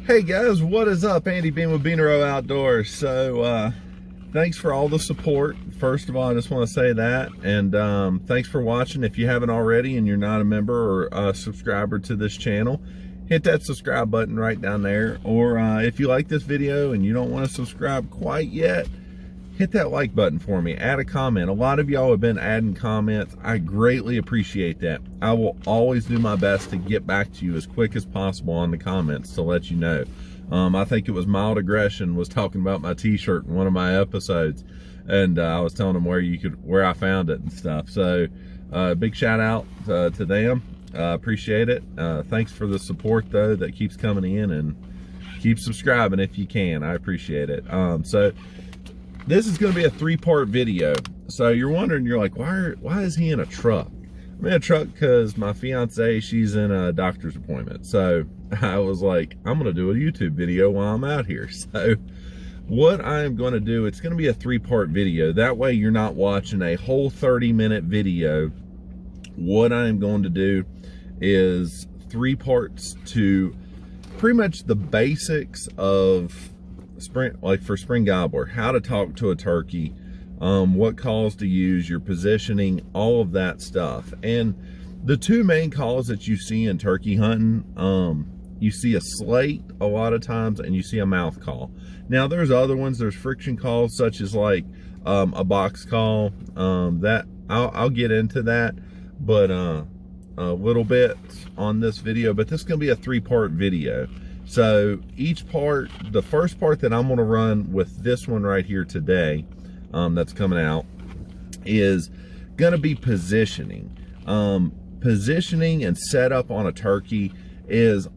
Hey guys, what is up? Andy Bean with Beanero Outdoors. So thanks for all the support. First of all, I just want to say that, and thanks for watching. If you haven't already and you're not a member or a subscriber to this channel, hit that subscribe button right down there. Or if you like this video and you don't want to subscribe quite yet, hit that like button for me. Add a comment. A lot of y'all have been adding comments. I greatly appreciate that. I will always do my best to get back to you as quick as possible on the comments to let you know. I think it was Mild Aggression was talking about my t-shirt in one of my episodes, and I was telling them where I found it and stuff. So big shout out to them. Appreciate it. Thanks for the support though that keeps coming in, and keep subscribing if you can. I appreciate it. So this is going to be a three-part video. So you're wondering, you're like, why is he in a truck? I'm in a truck because my fiance, she's in a doctor's appointment. So I was like, I'm going to do a YouTube video while I'm out here. So what I'm going to do, it's going to be a three-part video. That way you're not watching a whole 30-minute video. What I'm going to do is 3 parts to pretty much the basics of spring, like for spring gobbler, how to talk to a turkey, what calls to use, your positioning, all of that stuff. And the 2 main calls that you see in turkey hunting, you see a slate a lot of times, and you see a mouth call. Now there's other ones, there's friction calls such as like a box call, that I'll get into that, but a little bit on this video. But this is going to be a 3-part video. So each part, the first part that I'm going to run with this one right here today, that's coming out, is going to be positioning. Positioning and setup on a turkey is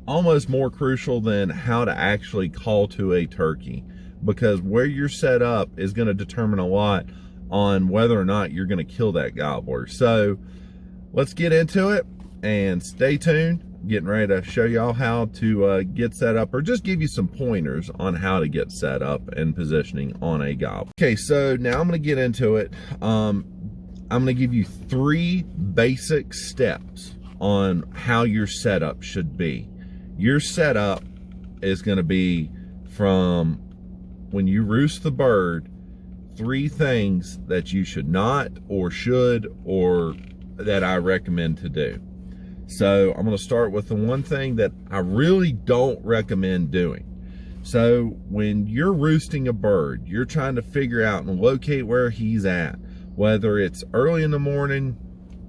almost more crucial than how to actually call to a turkey, because where you're set up is going to determine a lot on whether or not you're going to kill that gobbler. So let's get into it and stay tuned. Getting ready to show y'all how to get set up, or just give you some pointers on how to get set up and positioning on a gobbler. Okay, so now I'm going to get into it. I'm going to give you 3 basic steps on how your setup should be. Your setup is going to be from when you roost the bird, 3 things that you should not or should, or that I recommend to do. So I'm going to start with the one thing that I really don't recommend doing. So when you're roosting a bird, you're trying to figure out and locate where he's at, whether it's early in the morning,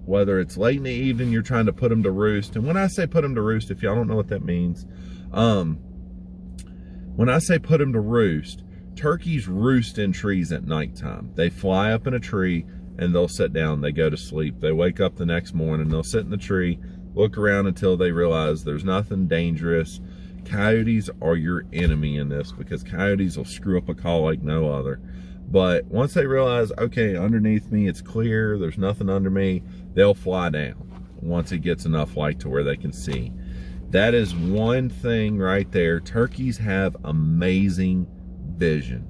whether it's late in the evening, you're trying to put him to roost. And when I say put him to roost, if y'all don't know what that means, when I say put him to roost, turkeys roost in trees at nighttime. They fly up in a tree and they'll sit down, they go to sleep. They wake up the next morning, they'll sit in the tree, look around until they realize there's nothing dangerous. Coyotes are your enemy in this, because coyotes will screw up a call like no other. But once they realize, okay, underneath me it's clear, there's nothing under me, they'll fly down once it gets enough light to where they can see. That is one thing right there. Turkeys have amazing vision.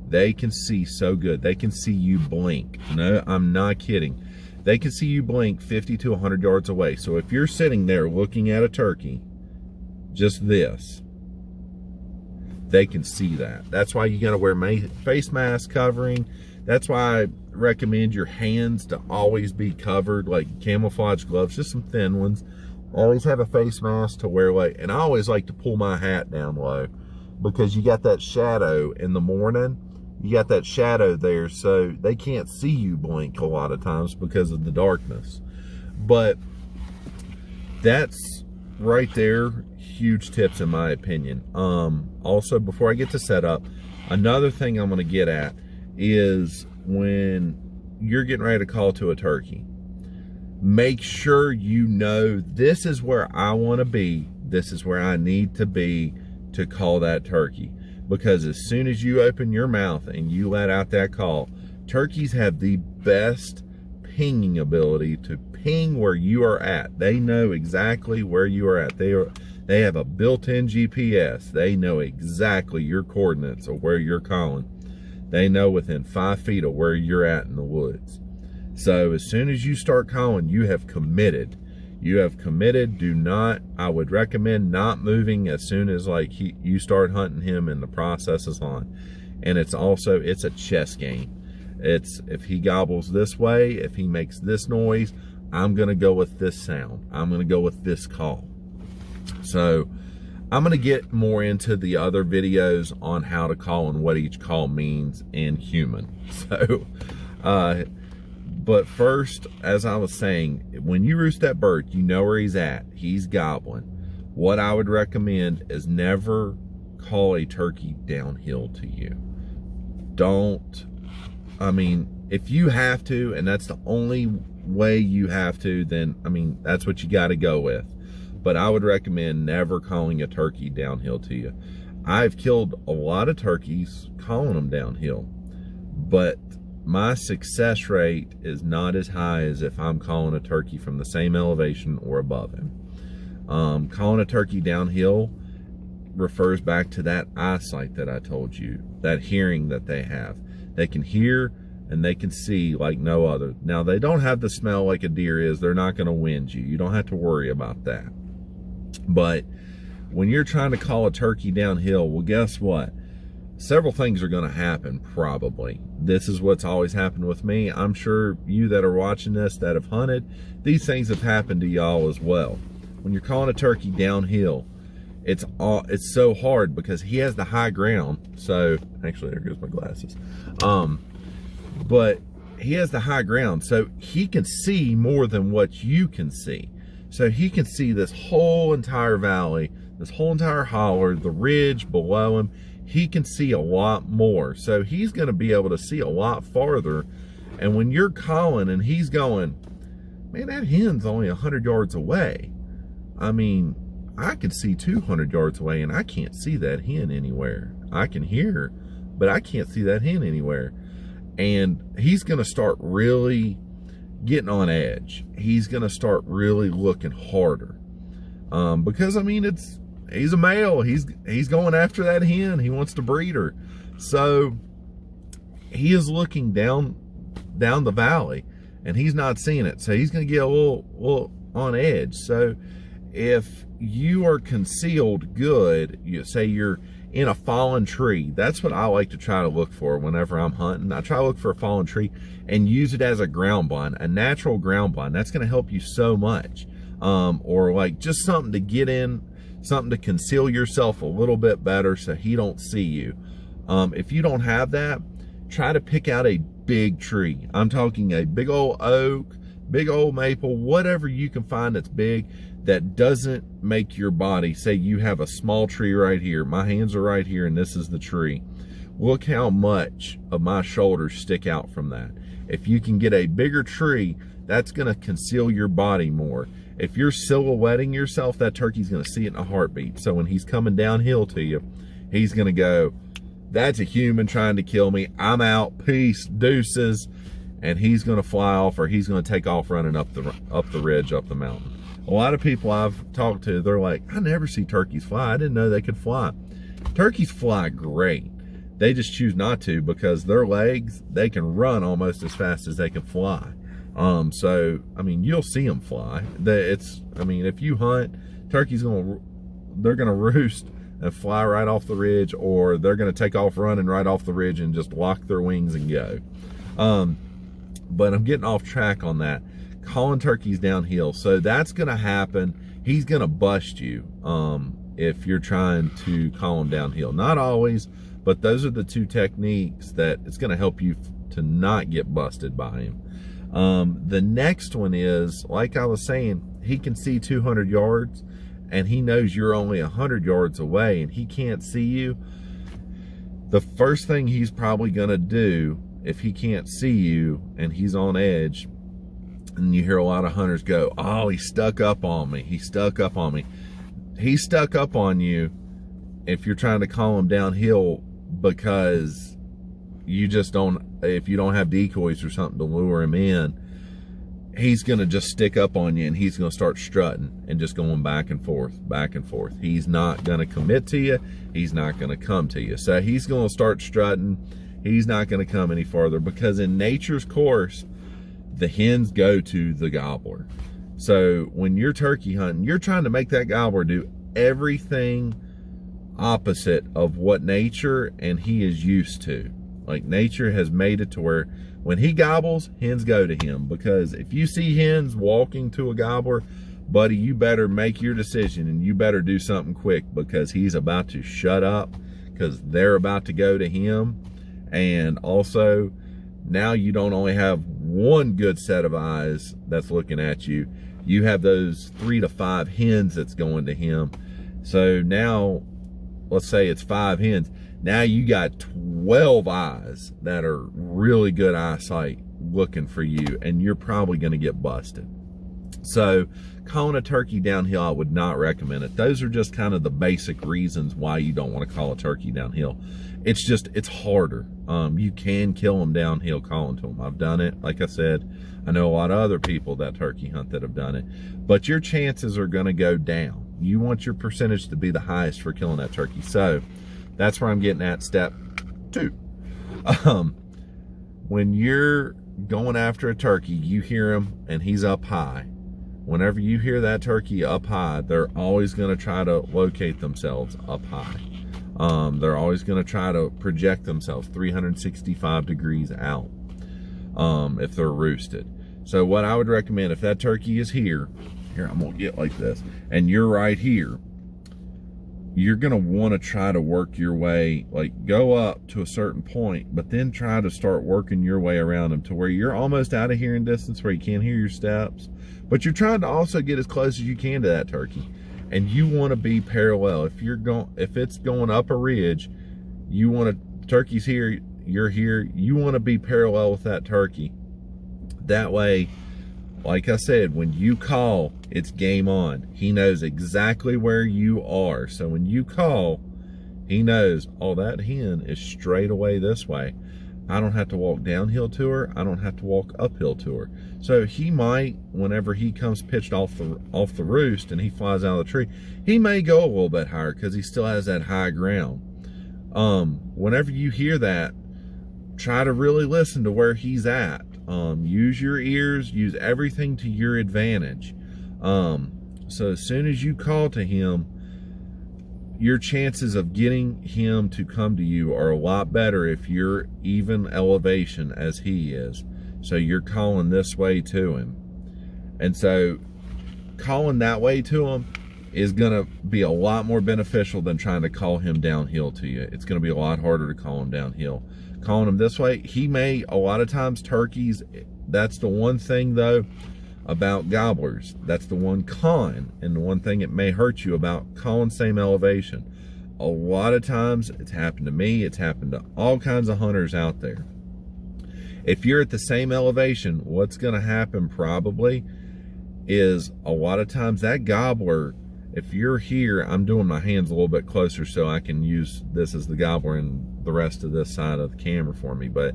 They can see so good. They can see you blink. No, I'm not kidding. They can see you blink 50 to 100 yards away. So if you're sitting there looking at a turkey, just this, they can see that. That's why you got to wear face mask covering. That's why I recommend your hands to always be covered, like camouflage gloves, just some thin ones. Always have a face mask to wear, like, and I always like to pull my hat down low, because you got that shadow in the morning. You got that shadow there, so they can't see you blink a lot of times because of the darkness. But that's right there, huge tips in my opinion. Also, before I get to setup, another thing I'm going to get at is when you're getting ready to call to a turkey, make sure you know, this is where I want to be, this is where I need to be to call that turkey. Because as soon as you open your mouth and you let out that call, turkeys have the best pinging ability to ping where you are at. They know exactly where you are at. They have a built-in GPS. They know exactly your coordinates of where you're calling. They know within 5 feet of where you're at in the woods. So as soon as you start calling, you have committed. You have committed. I would recommend not moving as soon as like you start hunting him and the process is on. And it's a chess game. It's, if he gobbles this way, if he makes this noise, I'm gonna go with this sound. I'm gonna go with this call. So I'm gonna get more into the other videos on how to call and what each call means in human. So, but first, as I was saying, when you roost that bird, you know where he's at. He's gobbling. What I would recommend is never call a turkey downhill to you. I mean, if you have to, and that's the only way you have to, then, I mean, that's what you got to go with. But I would recommend never calling a turkey downhill to you. I've killed a lot of turkeys calling them downhill, but my success rate is not as high as if I'm calling a turkey from the same elevation or above him. Calling a turkey downhill refers back to that eyesight that I told you, that hearing that they have. They can hear and they can see like no other. Now, they don't have the smell like a deer is. They're not going to wind you. You don't have to worry about that. But when you're trying to call a turkey downhill, well, guess what? Several things are going to happen, probably. This is what's always happened with me. I'm sure you that are watching this that have hunted, these things have happened to y'all as well. When you're calling a turkey downhill, it's so hard because he has the high ground. So actually, there goes my glasses. But he has the high ground, so he can see more than what you can see. So he can see this whole entire valley, this whole entire holler, the ridge below him. He can see a lot more. So he's going to be able to see a lot farther. And when you're calling and he's going, man, that hen's only 100 yards away. I mean, I can see 200 yards away and I can't see that hen anywhere. I can hear, but I can't see that hen anywhere. And he's going to start really getting on edge. He's going to start really looking harder. Because, I mean, he's a male. He's going after that hen. He wants to breed her. So he is looking down the valley and he's not seeing it. So he's going to get a little on edge. So if you are concealed good, you say you're in a fallen tree, that's what I like to try to look for whenever I'm hunting. I try to look for a fallen tree and use it as a ground blind, a natural ground blind. That's going to help you so much. Or like just something to get in, something to conceal yourself a little bit better so he don't see you. If you don't have that, try to pick out a big tree. I'm talking a big old oak, big old maple, whatever you can find that's big, that doesn't make your body, say you have a small tree right here, my hands are right here and this is the tree. Look how much of my shoulders stick out from that. If you can get a bigger tree, that's gonna conceal your body more. If you're silhouetting yourself, that turkey's gonna see it in a heartbeat. So when he's coming downhill to you, he's gonna go, that's a human trying to kill me. I'm out, peace, deuces. And he's gonna fly off, or he's gonna take off running up the ridge, up the mountain. A lot of people I've talked to, they're like, I never see turkeys fly. I didn't know they could fly. Turkeys fly great. They just choose not to because their legs, they can run almost as fast as they can fly. So, I mean, you'll see them fly. I mean, if you hunt, turkeys they're gonna roost and fly right off the ridge, or they're gonna take off running right off the ridge and just lock their wings and go. But I'm getting off track on that. Calling turkeys downhill. So that's going to happen. He's going to bust you if you're trying to call him downhill. Not always, but those are the two techniques that it's going to help you to not get busted by him. The next one is, like I was saying, he can see 200 yards and he knows you're only 100 yards away and he can't see you. The first thing he's probably going to do, if he can't see you and he's on edge, and you hear a lot of hunters go, oh, he stuck up on me. He stuck up on me. He stuck up on you if you're trying to call him downhill because you just don't, if you don't have decoys or something to lure him in, he's going to just stick up on you and he's going to start strutting and just going back and forth, back and forth. He's not going to commit to you. He's not going to come to you. So he's going to start strutting. He's not going to come any farther because in nature's course, the hens go to the gobbler. So when you're turkey hunting, you're trying to make that gobbler do everything opposite of what nature and he is used to. Like, nature has made it to where when he gobbles, hens go to him. Because if you see hens walking to a gobbler, buddy, you better make your decision and you better do something quick, because he's about to shut up, because they're about to go to him. And also, now you don't only have one good set of eyes that's looking at you, you have those 3 to 5 hens that's going to him. So now, let's say it's 5 hens. Now you got 12 eyes that are really good eyesight looking for you, and you're probably going to get busted. So calling a turkey downhill, I would not recommend it. Those are just kind of the basic reasons why you don't want to call a turkey downhill. It's just, it's harder. You can kill them downhill calling to them. I've done it. Like I said, I know a lot of other people that turkey hunt that have done it, but your chances are going to go down. You want your percentage to be the highest for killing that turkey. So that's where I'm getting at step 2. When you're going after a turkey, you hear him and he's up high. Whenever you hear that turkey up high, they're always going to try to locate themselves up high. They're always going to try to project themselves 365 degrees out if they're roosted. So what I would recommend, if that turkey is here, I'm going to get like this, and you're right here, you're going to want to try to work your way, like go up to a certain point, but then try to start working your way around them to where you're almost out of hearing distance where you can't hear your steps, but you're trying to also get as close as you can to that turkey. And you want to be parallel. If it's going up a ridge, you want to, turkey's here, you're here, you want to be parallel with that turkey. That way, like I said, when you call, it's game on. He knows exactly where you are. So when you call, he knows, oh, that hen is straight away this way. I don't have to walk downhill to her. I don't have to walk uphill to her. So he might, whenever he comes pitched off the roost and he flies out of the tree, he may go a little bit higher because he still has that high ground. Whenever you hear that, try to really listen to where he's at. Use your ears, use everything to your advantage. So as soon as you call to him, your chances of getting him to come to you are a lot better if you're even elevation as he is. So you're calling this way to him. And so calling that way to him is going to be a lot more beneficial than trying to call him downhill to you. It's going to be a lot harder to call him downhill. Calling him this way, he may, a lot of times turkeys, that's the one thing though about gobblers, that's the one con, and the one thing it may hurt you about calling same elevation. A lot of times, it's happened to me, it's happened to all kinds of hunters out there. If you're at the same elevation, what's going to happen probably is a lot of times that gobbler, if you're here, I'm doing my hands a little bit closer so I can use this as the gobbler and the rest of this side of the camera for me, but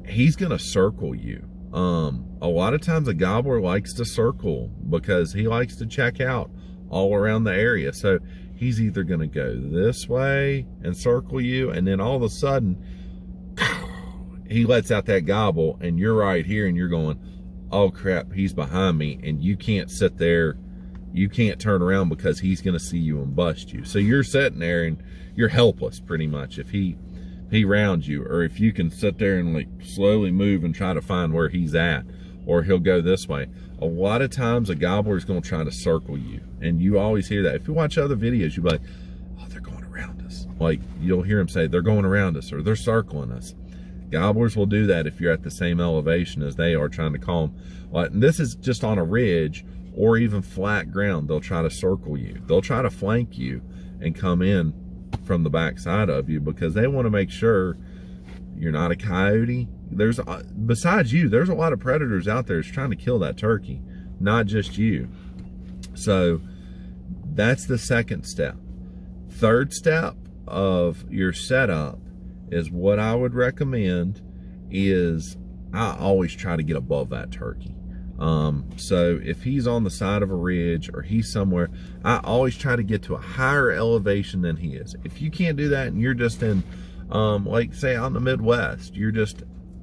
he's going to circle you. A lot of times a gobbler likes to circle because he likes to check out all around the area. So he's either going to go this way and circle you, and then all of a sudden he lets out that gobble and you're right here and you're going, oh crap, he's behind me, and you can't sit there, you can't turn around because he's going to see you and bust you. So you're sitting there and you're helpless pretty much if he rounds you, or if you can sit there and like slowly move and try to find where he's at, or he'll go this way. A lot of times a gobbler is going to try to circle you, and you always hear that. If you watch other videos, you'll be like, oh, they're going around us. Like you'll hear them say they're going around us or they're circling us. Gobblers will do that if you're at the same elevation as they are trying to call them. Well, and this is just on a ridge or even flat ground. They'll try to circle you. They'll try to flank you and come in from the back side of you because they want to make sure you're not a coyote. There's besides you, there's a lot of predators out there that's trying to kill that turkey, not just you. So that's the second step. Third step of your setup is what I would recommend is I always try to get above that turkey. So if he's on the side of a ridge or he's somewhere, I always try to get to a higher elevation than he is. If you can't do that and you're just in, like say out in the Midwest, you're just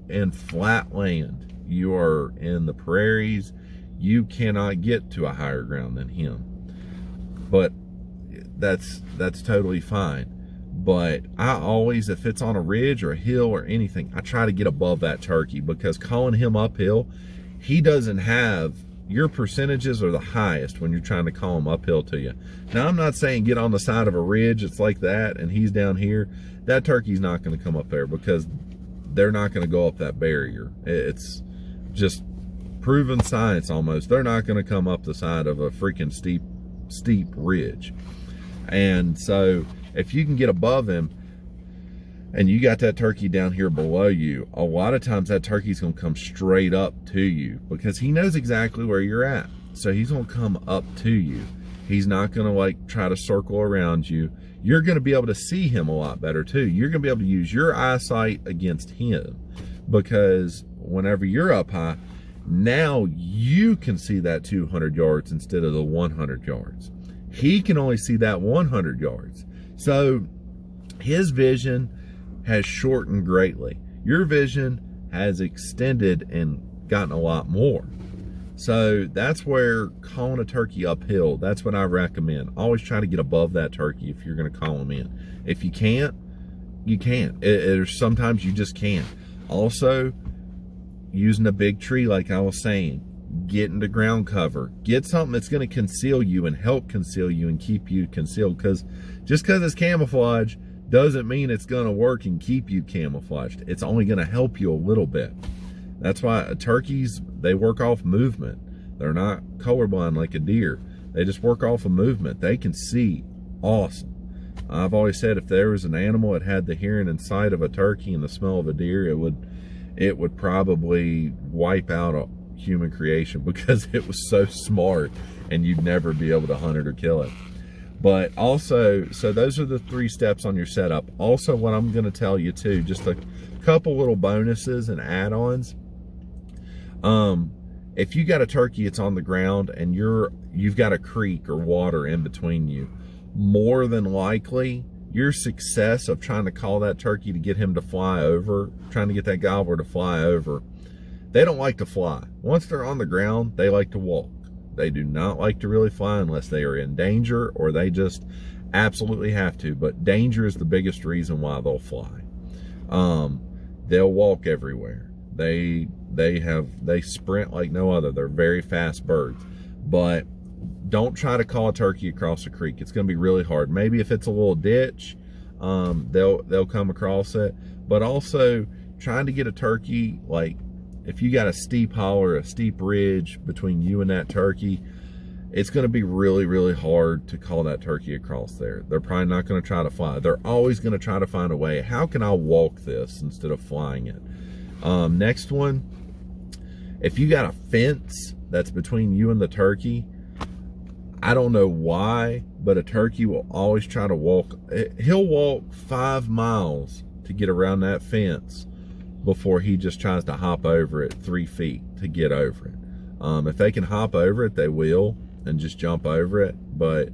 in flat land, you are in the prairies, you cannot get to a higher ground than him. But that's totally fine. But I always, if it's on a ridge or a hill or anything, I try to get above that turkey, because calling him uphill, he doesn't have, your percentages are the highest when you're trying to call him uphill to you. Now, I'm not saying get on the side of a ridge, it's like that, and he's down here. That turkey's not going to come up there, because they're not going to go up that barrier. It's just proven science almost. They're not going to come up the side of a freaking steep ridge. And so if you can get above him and you got that turkey down here below you, a lot of times that turkey's going to come straight up to you, because he knows exactly where you're at. So he's going to come up to you. He's not going to like try to circle around you. You're going to be able to see him a lot better too. You're going to be able to use your eyesight against him, because whenever you're up high, now you can see that 200 yards instead of the 100 yards. He can only see that 100 yards. So his vision has shortened greatly. Your vision has extended and gotten a lot more. So that's where calling a turkey uphill, that's what I recommend. Always try to get above that turkey if you're going to call him in. If you can't, you can't. Sometimes you just can't. Also, using a big tree, like I was saying, get into ground cover. Get something that's going to conceal you and help conceal you and keep you concealed, because just because it's camouflage doesn't mean it's going to work and keep you camouflaged. It's only going to help you a little bit. That's why turkeys, they work off movement. They're not colorblind like a deer. They just work off of movement. They can see awesome. I've always said if there was an animal that had the hearing and sight of a turkey and the smell of a deer, it would probably wipe out a human creation, because it was so smart and you'd never be able to hunt it or kill it. But also, so those are the 3 steps on your setup. Also, what I'm going to tell you too, just a couple little bonuses and add-ons. If you got a turkey, it's on the ground and you've got a creek or water in between you, more than likely your success of trying to call that turkey to get him to fly over, trying to get that gobbler to fly over, they don't like to fly. Once they're on the ground, they like to walk. They do not like to really fly unless they are in danger or they just absolutely have to. But danger is the biggest reason why they'll fly. They'll walk everywhere. They sprint like no other. They're very fast birds. But don't try to call a turkey across a creek. It's going to be really hard. Maybe if it's a little ditch, they'll come across it. But also trying to get a turkey, like if you got a steep hollow or a steep ridge between you and that turkey, it's going to be really, really hard to call that turkey across there. They're probably not going to try to fly. They're always going to try to find a way. How can I walk this instead of flying it? Next one, if you got a fence that's between you and the turkey, I don't know why, but a turkey will always try to walk. He'll walk 5 miles to get around that fence before he just tries to hop over it 3 feet to get over it. If they can hop over it, they will and just jump over it. But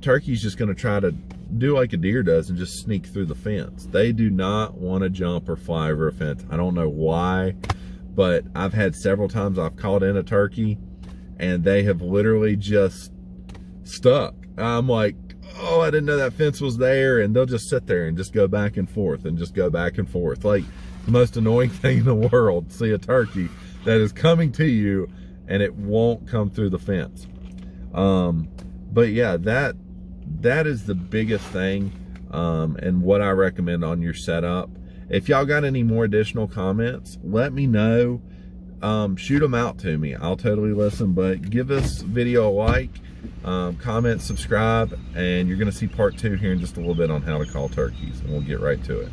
turkey's just going to try to do like a deer does and just sneak through the fence. They do not want to jump or fly over a fence. I don't know why, but I've had several times I've called in a turkey and they have literally just stuck. I'm like, oh, I didn't know that fence was there. And they'll just sit there and just go back and forth and just go back and forth. Like the most annoying thing in the world, see a turkey that is coming to you and it won't come through the fence. But yeah, that is the biggest thing, and what I recommend on your setup. If y'all got any more additional comments, let me know. Shoot them out to me. I'll totally listen, but give this video a like, comment, subscribe, and you're going to see part 2 here in just a little bit on how to call turkeys, and we'll get right to it.